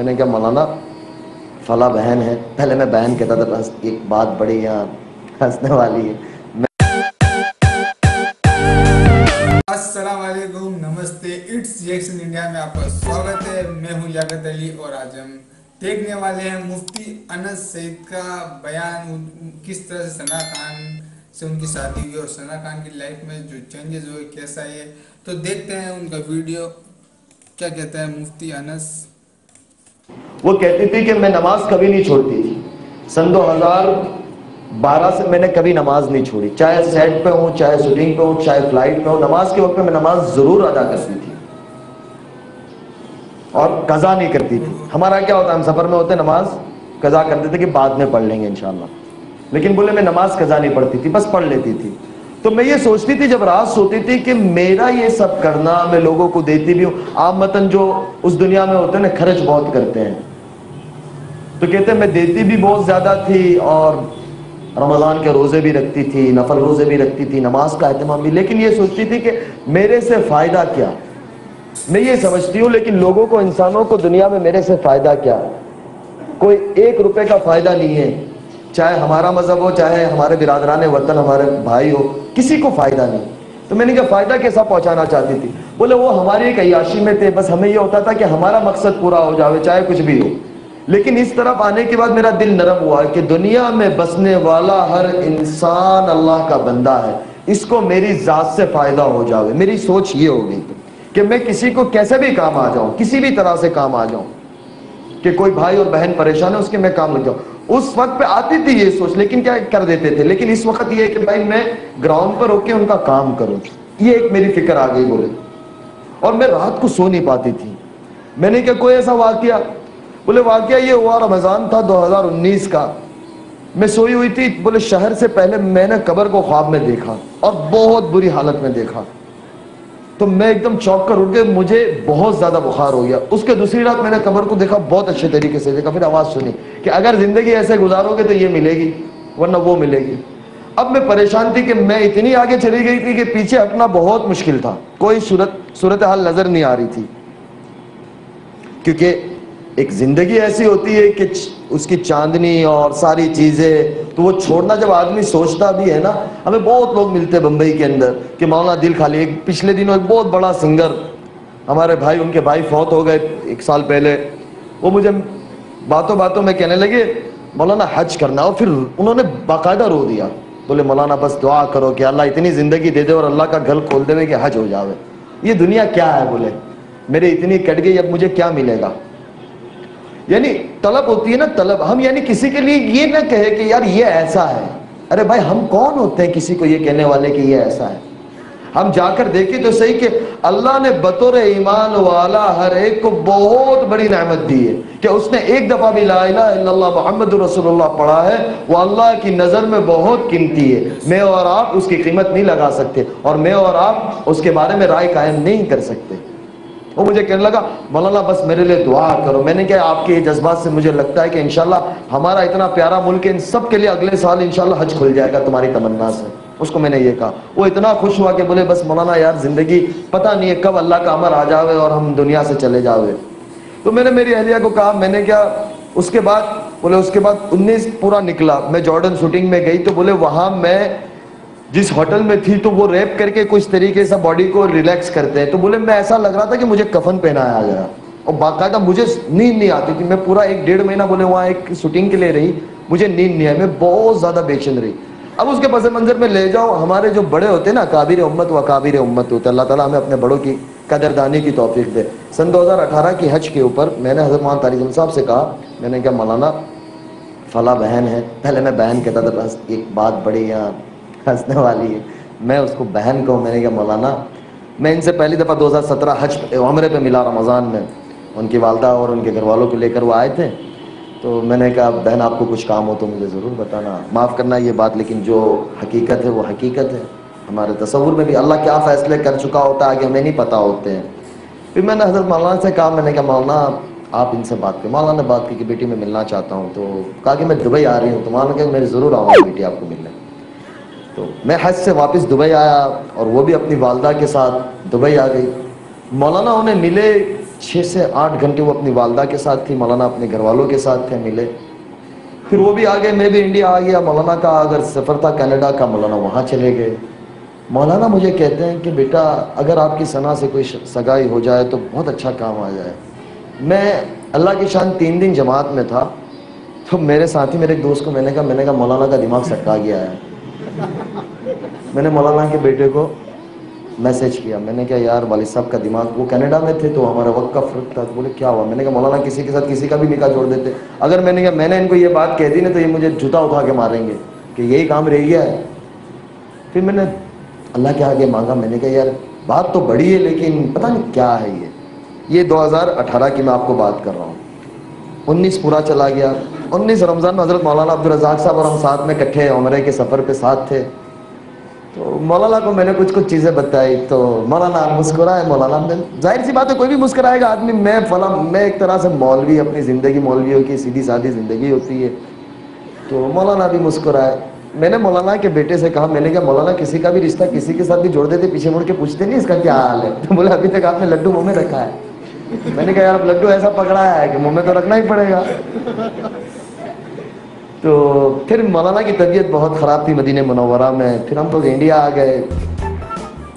میں نے کہا مولانا فلاں بہن ہے، پہلے میں بہن کہتا تھا، بس ایک بات بڑی یہاں ہنسنے والی ہے۔ السلام علیکم، نمستے، اٹس ریئیکشن انڈیا میں آپ کا سواگت ہے۔ میں ہوں لیاقت علی اور آج ہم دیکھنے والے ہیں مفتی انس سعید کا بیان، کس طرح سے ثنا خان سے ان کی شادی ہوئی اور ثنا خان کی لائف میں جو چینجز ہوئے کیسا ہے، تو دیکھتے ہیں ان کا ویڈیو۔ کیا کہتا ہے مفتی انس؟ وہ کہتی تھی کہ میں نماز کبھی نہیں چھوڑتی تھی، سن 2012 سے میں نے کبھی نماز نہیں چھوڑی، چاہے سیٹ پہ ہوں، چاہے شوٹنگ پہ ہوں، چاہے فلائٹ پہ ہوں، نماز کے وقت میں نماز ضرور ادا کرتی تھی اور قضا نہیں کرتی تھی۔ ہمارا کیا ہوتا ہے، ہم سفر میں ہوتے نماز قضا کرتے تھے کہ بعد میں پڑھ لیں گے انشاءاللہ، لیکن بولے میں نماز قضا نہیں پڑھتی تھی، بس پڑھ لیتی تھی۔ تو میں یہ سوچتی تھی جب رات سوتی تھی کہ میرا یہ سب کرنا، میں لوگوں کو دیتی بھی ہوں، عامتاً جو اس دنیا میں ہوتے ہیں نا خرچ بہت کرتے ہیں، تو کہتے ہیں میں دیتی بھی بہت زیادہ تھی اور رمضان کے روزے بھی رکھتی تھی، نفل روزے بھی رکھتی تھی، نماز کا اہتمام بھی، لیکن یہ سوچتی تھی کہ میرے سے فائدہ کیا؟ میں یہ سمجھتی ہوں لیکن لوگوں کو، انسانوں کو دنیا میں میرے سے فائدہ کیا؟ کوئی 1 روپے کا فائدہ نہیں ہے، چاہے ہمارا مذہب ہو، چاہے ہمارے برادران وطن، ہمارے بھائی ہو، کسی کو فائدہ نہیں۔ تو میں نے کہا فائدہ کیسا پہنچانا چاہتی تھی؟ بولے وہ ہماری ایک عیاشی میں تھے، بس ہمیں یہ ہوتا تھا کہ ہمارا مقصد پورا ہو جاوے چاہے کچھ بھی ہو، لیکن اس طرف آنے کے بعد میرا دل نرم ہوا کہ دنیا میں بسنے والا ہر انسان اللہ کا بندہ ہے، اس کو میری ذات سے فائدہ ہو جاوے۔ میری سوچ یہ ہو گئی کہ میں کسی کو کیسے بھی کام آ جاؤں، کسی بھی طرح سے کام آ جاؤں، کہ کوئی بھائی اور بہن پریشان ہے اس کے میں کام لگ جاؤں۔ اس وقت پہ آتی تھی یہ سوچ، لیکن کیا کر دیتے تھے، لیکن اس وقت یہ ہے کہ بھائی میں گراؤنڈ پر ہو کے ان کا کام کروں، یہ ایک میری فکر آ گئی بولے۔ اور میں رات کو سو نہیں پاتی تھی۔ میں نے کہا کوئی ایسا واقعہ؟ بولے واقعہ یہ ہوا، رمضان تھا 2019 کا، میں سوئی ہوئی تھی، بولے شہر سے پہلے میں نے قبر کو خواب میں دیکھا اور بہت بری حالت میں دیکھا، تو میں ایک دم چونک کر اٹھ گیا، مجھے بہت زیادہ بخار ہو گیا۔ اس کے دوسری رات میں نے قبر کو دیکھا، بہت اچھے طریقے سے دیکھا، پھر آواز سنی کہ اگر زندگی ایسے گزارو گے تو یہ ملے گی ورنہ وہ ملے گی۔ اب میں پریشان تھی کہ میں اتنی آگے چلی گئی تھی کہ پیچھے ہٹنا بہت مشکل تھا، کوئی صورتحال نظر نہیں آ رہی تھی، کیونکہ ایک زندگی ایسی ہوتی ہے کہ اس کی چاندنی اور ساری چیزیں، تو وہ چھوڑنا جب آدمی سوچتا بھی ہے نا، ہمیں بہت لوگ ملتے ہیں بمبئی کے اندر کہ مولانا دل خالی۔ ایک پچھلے دنوں ایک بہت بڑا سنگر، ہمارے بھائی، ان کے بھائی فوت ہو گئے 1 سال پہلے، وہ مجھے باتوں باتوں میں کہنے لگے مولانا حج کرنا، اور پھر انہوں نے باقاعدہ رو دیا، بولے مولانا بس دعا کرو کہ اللہ اتنی زندگی دے دے اور اللہ کا گھر کھول دے کہ حج ہو جاوے۔ یہ دنیا کیا ہے، بولے میرے اتنی کٹ گئی، اب مجھے کیا ملے گا؟ یعنی طلب ہوتی ہے نا، طلب، ہم یعنی کسی کے لیے یہ نہ کہے کہ یار یہ ایسا ہے، ارے بھائی ہم کون ہوتے ہیں کسی کو یہ کہنے والے کہ یہ ایسا ہے؟ ہم جا کر دیکھیں تو صحیح کہ اللہ نے بطور ایمان والا ہر ایک کو بہت بڑی نعمت دی ہے کہ اس نے ایک دفعہ بھی لا الہ الا اللہ محمد رسول اللہ پڑھا ہے، وہ اللہ کی نظر میں بہت قیمتی ہے۔ میں اور آپ اس کی قیمت نہیں لگا سکتے، اور میں اور آپ اس کے بارے میں رائے قائم نہیں کر سکتے۔ وہ مجھے کہنے لگا مولانا بس میرے لیے دعا کرو۔ میں نے کہا آپ کے جذبات سے مجھے لگتا ہے کہ انشاءاللہ ہمارا اتنا پیارا ملک ہے، ان سب کے لیے اگلے سال انشاءاللہ حج کھل جائے گا تمہاری تمنا سے۔ اس کو میں نے یہ کہا، وہ اتنا خوش ہوا کہ بولے بس مولانا یار زندگی پتہ نہیں ہے کب اللہ کا امر آ جاوے اور ہم دنیا سے چلے جاوے۔ تو میں نے میری اہلیہ کو کہا، میں نے کیا اس کے بعد، بولے اس کے بعد 19 پورا نکلا، میں جارڈن شوٹنگ میں گئی، تو بولے وہاں میں جس ہوٹل میں تھی تو وہ ریپ کر کے کچھ طریقے سے باڈی کو ریلیکس کرتے ہیں، تو بولے میں ایسا لگ رہا تھا کہ مجھے کفن پہنایا گیا، اور باقاعدہ مجھے نیند نہیں آتی تھی۔ میں پورا 1 ڈیڑھ مہینہ بولے وہاں ایک شوٹنگ کے لیے رہی، مجھے نیند نہیں آئی، میں بہت زیادہ بے چین رہی۔ اب اس کے پس منظر میں لے جاؤ، ہمارے جو بڑے ہوتے ہیں نا، کابر امت و کابر امت ہوتے ہیں، اللہ تعالیٰ ہمیں اپنے بڑوں کی قدردانی کی توفیق دے۔ سن 2018 کی حج کے اوپر میں نے حضرت مولانا طارق صاحب سے کہا، میں نے کہا مولانا فلاں بہن ہے، پہلے میں بہن کہتا تھا، بس ایک بات بڑی یہاں ہنسنے والی ہے، میں اس کو بہن کہوں۔ میں نے کہا مولانا، میں ان سے پہلی دفعہ 2017 حج عمرے پہ ملا رمضان میں، ان کی والدہ اور ان کے گھر والوں کو لے کر وہ آئے تھے، تو میں نے کہا بہن آپ کو کچھ کام ہو تو مجھے ضرور بتانا، معاف کرنا یہ بات، لیکن جو حقیقت ہے وہ حقیقت ہے، ہمارے تصور میں بھی اللہ کیا فیصلے کر چکا ہوتا ہے آگے ہمیں نہیں پتہ ہوتے ہیں۔ پھر میں نے حضرت مولانا سے کہا، میں نے کہا مولانا آپ ان سے بات کریں۔ مولانا نے بات کی کہ بیٹی میں ملنا چاہتا ہوں، تو کہا کہ میں دبئی آ رہی ہوں، تو مولانا کہا میں ضرور آؤں گا بیٹی آپ کو ملنے۔ تو میں حج سے واپس دبئی آیا اور وہ بھی اپنی والدہ کے ساتھ دبئی آ گئی۔ مولانا انہیں ملے 6 سے 8 گھنٹے وہ اپنی والدہ کے ساتھ تھی, مولانا اپنے گھر والوں کے ساتھ تھے, ملے. پھر وہ بھی آ گئے, میں بھی انڈیا آ گیا. مولانا کا اگر سفر تھا کینیڈا کا, مولانا وہاں چلے گئے. مولانا مجھے کہتے ہیں کہ بیٹا اگر آپ کی ثنا سے کوئی سگائی ہو جائے تو بہت اچھا کام آ جائے. میں اللہ کی شان 3 دن جماعت میں تھا, تو میرے ساتھی میرے ایک دوست کو میں نے کہا مولانا کا دماغ سٹکا گیا ہے. میں نے مولانا کے بیٹے کو میسج کیا, میں نے کہا یار والد صاحب کا دماغ, وہ کینیڈا میں تھے تو ہمارا وقت کا فرق تھا. تو بولے کیا ہوا؟ میں نے کہا مولانا کسی کے ساتھ کسی کا بھی نکاح جوڑ دیتے. اگر میں نے کہا میں نے ان کو یہ بات کہہ دی نا تو یہ مجھے جوتا اٹھا کے ماریں گے کہ یہی کام رہ گیا ہے. پھر میں نے اللہ کے آگے مانگا, میں نے کہا یار بات تو بڑی ہے لیکن پتہ نہیں کیا ہے یہ 2018 کی میں آپ کو بات کر رہا ہوں. 19 پورا چلا گیا. 19 رمضان میں حضرت مولانا عبدالرزاق صاحب اور ہم ساتھ میں اکٹھے عمرے کے سفر پہ ساتھ تھے. تو مولانا کو میں نے کچھ چیزیں بتائی تو مولانا مسکرائے. مولانا نے, ظاہر سی بات ہے کوئی بھی مسکرائے گا آدمی. میں ایک طرح سے مولوی, اپنی زندگی مولویوں کی سیدھی سادھی زندگی ہوتی ہے. تو مولانا بھی مسکرائے. میں نے مولانا کے بیٹے سے کہا, میں نے کہا مولانا کسی کا بھی رشتہ کسی کے ساتھ بھی جوڑ دیتے, پیچھے مڑ کے پوچھتے نہیں اس کا کیا حال ہے؟ تو بولے ابھی تک آپ نے لڈو منہ میں رکھا ہے. میں نے کہا یار اب لڈو ایسا پکڑایا ہے کہ منہ میں تو رکھنا ہی پڑے گا. تو پھر مولانا کی طبیعت بہت خراب تھی مدینہ منورہ میں. پھر ہم لوگ انڈیا آ گئے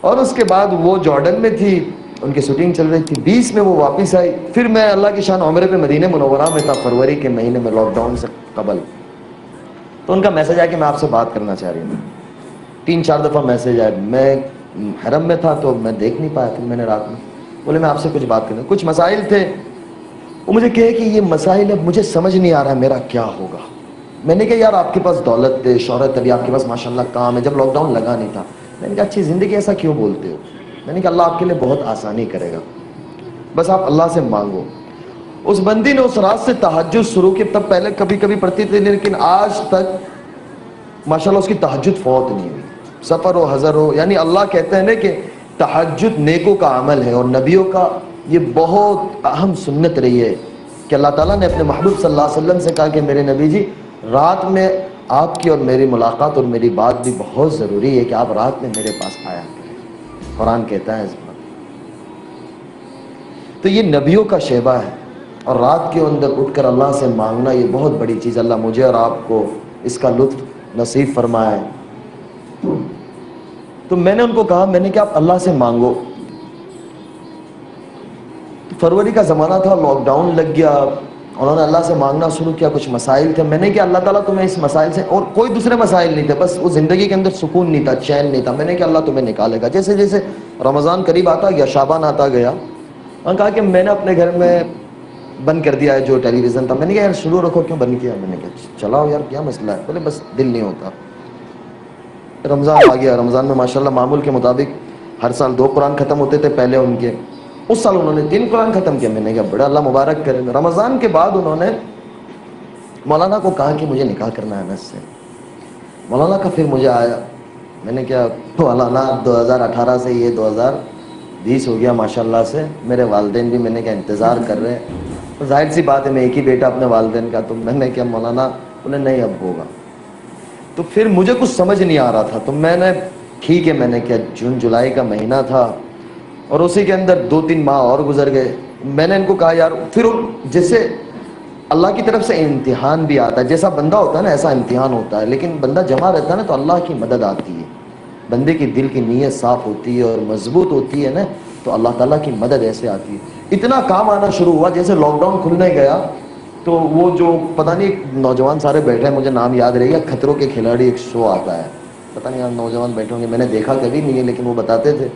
اور اس کے بعد وہ جارڈن میں تھی, ان کی شوٹنگ چل رہی تھی. 20 میں وہ واپس آئی. پھر میں اللہ کی شان عمرے پہ مدینہ منورہ میں تھا فروری کے مہینے میں, لاک ڈاؤن سے قبل. تو ان کا میسج آیا کہ میں آپ سے بات کرنا چاہ رہی ہوں. 3-4 دفعہ میسج آئے. میں حرم میں تھا تو میں دیکھ نہیں پایا. پھر میں نے رات میں بولے میں آپ سے کچھ بات کرنا, کچھ مسائل تھے. وہ مجھے کہے کہ یہ مسائل اب مجھے سمجھ نہیں آ رہا ہے میرا کیا ہوگا. میں نے کہا یار آپ کے پاس دولت ہے, شہرت, ابھی آپ کے پاس ماشاءاللہ کام ہے, جب لاک ڈاؤن لگا نہیں تھا. میں نے کہا اچھی زندگی, ایسا کیوں بولتے ہو؟ میں نے کہا اللہ آپ کے لیے بہت آسانی کرے گا, بس آپ اللہ سے مانگو. اس بندی نے اس رات سے تہجد شروع کی. تب پہلے کبھی کبھی پڑھتی تھی لیکن آج تک ماشاءاللہ اس کی تہجد فوت نہیں ہوئی, سفر ہو حضر ہو. یعنی اللہ کہتے ہیں نا کہ تہجد نیکوں کا عمل ہے, اور نبیوں کا یہ بہت اہم سنت رہی ہے کہ اللہ تعالیٰ نے اپنے محبوب صلی اللہ علیہ وسلم سے کہا کہ میرے نبی جی رات میں آپ کی اور میری ملاقات اور میری بات بھی بہت ضروری ہے کہ آپ رات میں میرے پاس آیا کریں. قرآن کہتا ہے اس بات. تو یہ نبیوں کا شیبہ ہے, اور رات کے اندر اٹھ کر اللہ سے مانگنا یہ بہت بڑی چیز. اللہ مجھے اور آپ کو اس کا لطف نصیب فرمائے. تو میں نے ان کو کہا, میں نے کہا آپ اللہ سے مانگو. فروری کا زمانہ تھا, لاک ڈاؤن لگ گیا. انہوں نے اللہ سے مانگنا شروع کیا. کچھ مسائل تھے. میں نے کہا اللہ تعالیٰ تمہیں اس مسائل سے, اور کوئی دوسرے مسائل نہیں تھے, بس وہ زندگی کے اندر سکون نہیں تھا, چین نہیں تھا. میں نے کہا اللہ تمہیں نکالے گا. جیسے جیسے رمضان قریب آتا گیا, شعبان آتا گیا, انہوں نے کہا کہ میں نے اپنے گھر میں بند کر دیا ہے جو ٹیلی ویژن تھا. میں نے کہا یار شروع رکھو, کیوں بند کیا؟ میں نے کہا چلاؤ یار کیا مسئلہ ہے؟ بولے بس دل نہیں ہوتا. رمضان آ گیا. رمضان میں ماشاءاللہ معمول کے مطابق ہر سال 2 قرآن ختم ہوتے تھے پہلے ان کے. اس سال انہوں نے 3 قرآن ختم کیا. میں نے کہا بڑا اللہ مبارک کرے. رمضان کے بعد انہوں نے مولانا کو کہا کہ مجھے نکاح کرنا ہے انس سے. مولانا کا پھر مجھے آیا. میں نے کہا مولانا 2018 سے یہ 2020 ہو گیا ماشاءاللہ سے. میرے والدین بھی میں نے کہا انتظار کر رہے ہیں. ظاہر سی بات ہے میں ایک ہی بیٹا اپنے والدین کا. تو میں نے کہا مولانا, انہیں نہیں اب ہوگا. تو پھر مجھے کچھ سمجھ نہیں آ رہا تھا. تو میں نے ٹھیک ہے, میں نے کیا جون جولائی کا مہینہ تھا اور اسی کے اندر 2-3 ماہ اور گزر گئے. میں نے ان کو کہا یار, پھر جیسے اللہ کی طرف سے امتحان بھی آتا ہے, جیسا بندہ ہوتا ہے نا ایسا امتحان ہوتا ہے, لیکن بندہ جمع رہتا ہے نا تو اللہ کی مدد آتی ہے. بندے کی دل کی نیت صاف ہوتی ہے اور مضبوط ہوتی ہے نا, تو اللہ تعالیٰ کی مدد ایسے آتی ہے. اتنا کام آنا شروع ہوا. جیسے لاک ڈاؤن کھلنے گیا تو وہ جو پتہ نہیں نوجوان سارے بیٹھے ہیں, مجھے نام یاد رہے گا, خطروں کے کھلاڑی ایک شو آتا ہے, پتہ نہیں یار نوجوان بیٹھے ہوں گے, میں نے دیکھا کبھی نہیں ہے لیکن وہ بتاتے تھے.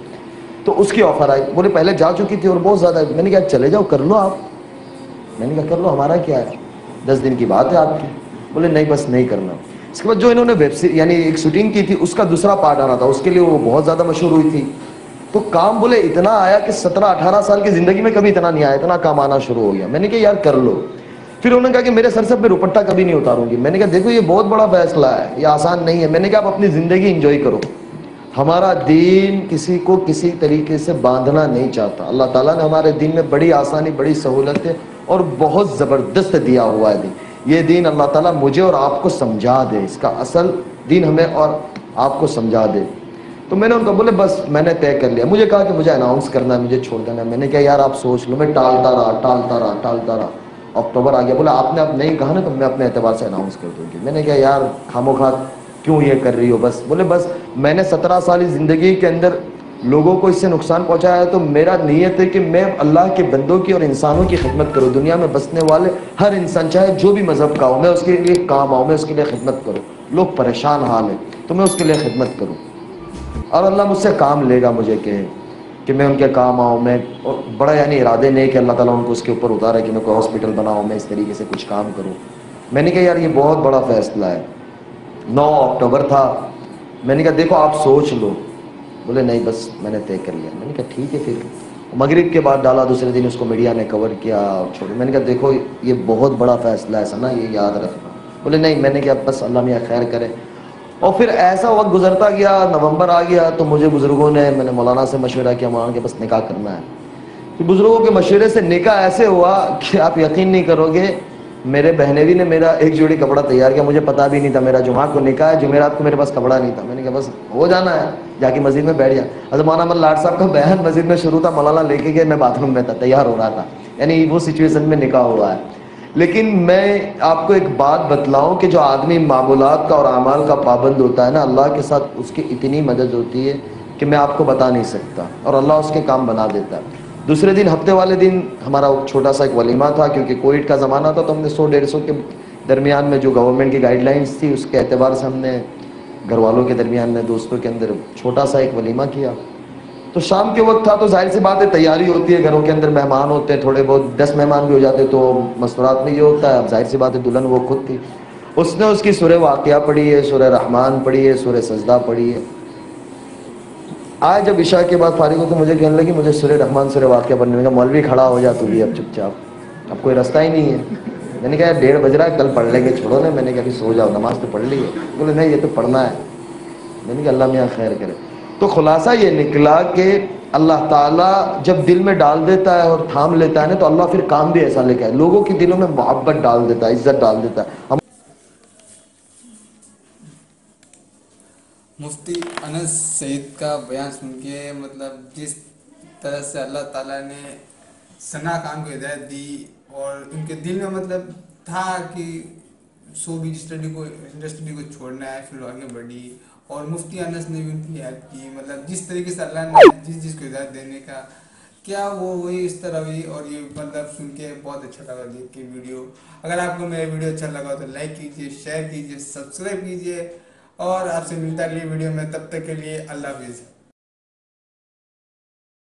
تو اس کی آفر آئی. بولے پہلے جا چکی تھی اور بہت زیادہ. میں نے کہا چلے جاؤ کر لو آپ. میں نے کہا کر لو, ہمارا کیا ہے, 10 دن کی بات ہے آپ کی. بولے نہیں بس نہیں کرنا. اس کے بعد جو انہوں نے ویب سیریز یعنی ایک شوٹنگ کی تھی اس کا دوسرا پارٹ آنا تھا, اس کے لیے وہ بہت زیادہ مشہور ہوئی تھی. تو کام بولے اتنا آیا کہ 17-18 سال کی زندگی میں کبھی اتنا نہیں آیا, اتنا کام آنا شروع ہو گیا. میں نے کہا یار کر لو. پھر انہوں نے کہا کہ میرے سر سے میں دوپٹہ کبھی نہیں اتاروں گی. میں نے کہا دیکھو یہ بہت بڑا فیصلہ ہے, یہ آسان نہیں ہے. میں نے کہا آپ اپنی زندگی انجوائے کرو. ہمارا دین کسی کو کسی طریقے سے باندھنا نہیں چاہتا. اللہ تعالیٰ نے ہمارے دین میں بڑی آسانی, بڑی سہولتیں اور بہت زبردست دیا ہوا ہے دین. یہ دین اللہ تعالیٰ مجھے اور آپ کو سمجھا دے, اس کا اصل دین ہمیں اور آپ کو سمجھا دے. تو میں نے ان کو بولے بس میں نے طے کر لیا. مجھے کہا کہ مجھے اناؤنس کرنا ہے, مجھے چھوڑ دینا ہے. میں نے کہا یار آپ سوچ لو. میں ٹالتا رہا. اکتوبر آ گیا. بولا آپ نے اب نہیں کہا نا تو میں اپنے اعتبار سے اناؤنس کر دوں گی. میں نے کہا یار خاموخواہ کیوں یہ کر رہی ہو. بس بولے بس میں نے 17 سالی زندگی کے اندر لوگوں کو اس سے نقصان پہنچایا ہے, تو میرا نیت ہے کہ میں اللہ کے بندوں کی اور انسانوں کی خدمت کروں. دنیا میں بسنے والے ہر انسان چاہے جو بھی مذہب کا ہو, میں اس کے لیے کام آؤں, میں اس کے لیے خدمت کروں. لوگ پریشان حال ہیں تو میں اس کے لیے خدمت کروں, اور اللہ مجھ سے کام لے گا مجھے کہ میں ان کے کام آؤں. میں بڑا یعنی ارادے نہیں کہ اللہ تعالیٰ ان کو اس کے اوپر اتارے کہ میں کوئی ہاسپٹل بناؤں, میں اس طریقے سے کچھ کام کروں. میں نے کہا یار یہ بہت بڑا فیصلہ ہے. 9 اکتوبر تھا. میں نے کہا دیکھو آپ سوچ لو. بولے نہیں بس میں نے طے کر لیا. میں نے کہا ٹھیک ہے. پھر مغرب کے بعد ڈالا, دوسرے دن اس کو میڈیا نے کور کیا اور چھوڑا. میں نے کہا دیکھو یہ بہت بڑا فیصلہ ہے سنا, یہ یاد رکھنا. بولے نہیں. میں نے کہا بس اللہ میاں خیر کرے. اور پھر ایسا وقت گزرتا گیا, نومبر آ گیا تو مجھے بزرگوں نے, میں نے مولانا سے مشورہ کیا, مولانا کے بس نکاح کرنا ہے. پھر بزرگوں کے مشورے سے نکاح ایسے ہوا کہ آپ یقین نہیں کرو گے, میرے بہنوی نے میرا ایک جوڑی کپڑا تیار کیا. مجھے پتا بھی نہیں تھا میرا جمعہ کو نکاح ہے, جمعرات کو میرے پاس کپڑا نہیں تھا. میں نے کہا بس ہو جانا ہے, جا کے مسجد میں بیٹھ جا. حضرت مولانا احمد لاڈ صاحب کا بیان مسجد میں شروع تھا, مولانا لے کے گئے, میں باتھ روم میں تھا, تیار ہو رہا تھا. یعنی وہ سچویشن میں نکاح ہوا ہے. لیکن میں آپ کو ایک بات بتلاؤں کہ جو آدمی معمولات کا اور اعمال کا پابند ہوتا ہے نا, اللہ کے ساتھ اس کی اتنی مدد ہوتی ہے کہ میں آپ کو بتا نہیں سکتا, اور اللہ اس کے کام بنا دیتا ہے. دوسرے دن ہفتے والے دن ہمارا چھوٹا سا ایک ولیمہ تھا, کیونکہ کووڈ کا زمانہ تھا, تو ہم نے 100-150 کے درمیان میں جو گورنمنٹ کی گائیڈ لائنس تھی اس کے اعتبار سے ہم نے گھر والوں کے درمیان میں, دوستوں کے اندر چھوٹا سا ایک ولیمہ کیا. تو شام کے وقت تھا, تو ظاہر سی بات ہے تیاری ہوتی ہے, گھروں کے اندر مہمان ہوتے ہیں, تھوڑے بہت 10 مہمان بھی ہو جاتے تو مستورات میں یہ ہوتا ہے. اب ظاہر سی بات ہے دلہن وہ خود تھی, اس نے اس کی سورہ واقعہ پڑھی ہے, سورہ رحمان پڑھی ہے, سورہ سجدہ پڑھی ہے. آج جب عشاء کے بعد فارغ ہو تو مجھے کہنے لگی مجھے سورہ رحمان سورہ واقعہ پڑھنے کا. مولوی کھڑا ہو جا تو بھی اب چپ چاپ, اب کوئی رستہ ہی نہیں ہے. میں نے کہا 1:30 بج رہا ہے, کل پڑھ لیں گے, چھوڑو نا. میں نے کہا ابھی سو جاؤ, نماز تو پڑھ لی ہے. بولے نہیں یہ تو پڑھنا ہے. میں نے کہا اللہ میاں خیر کرے. تو خلاصہ یہ نکلا کہ اللہ تعالیٰ جب دل میں ڈال دیتا ہے اور تھام لیتا ہے نا, تو اللہ پھر کام بھی ایسا لے کے آئے, لوگوں کے دلوں میں محبت ڈال دیتا ہے, عزت ڈال دیتا ہے. ہم مفتی انس سعید کا بیان سن کے مطلب جس طرح سے اللہ تعالیٰ نے ثنا خان کو ہدایت دی, اور ان کے دل میں مطلب تھا کہ صوبی انڈسٹری کو چھوڑنا ہے, پھر آگے بڑھی. اور مفتی انس نے بھی ان کی ہیلپ کی, مطلب جس طریقے سے اللہ نے جس کو ہدایت دینے کا کیا وہ وہی اس طرح ہوئی. اور یہ مطلب سن کے بہت اچھا لگا دیکھ کے ویڈیو. اگر آپ کو میرا ویڈیو اچھا لگا تو لائک کیجیے, شیئر کیجیے, سبسکرائب کیجیے, اور آپ سے ملتا ہے اگلی ویڈیو میں. تب تک کے لیے اللہ حافظ.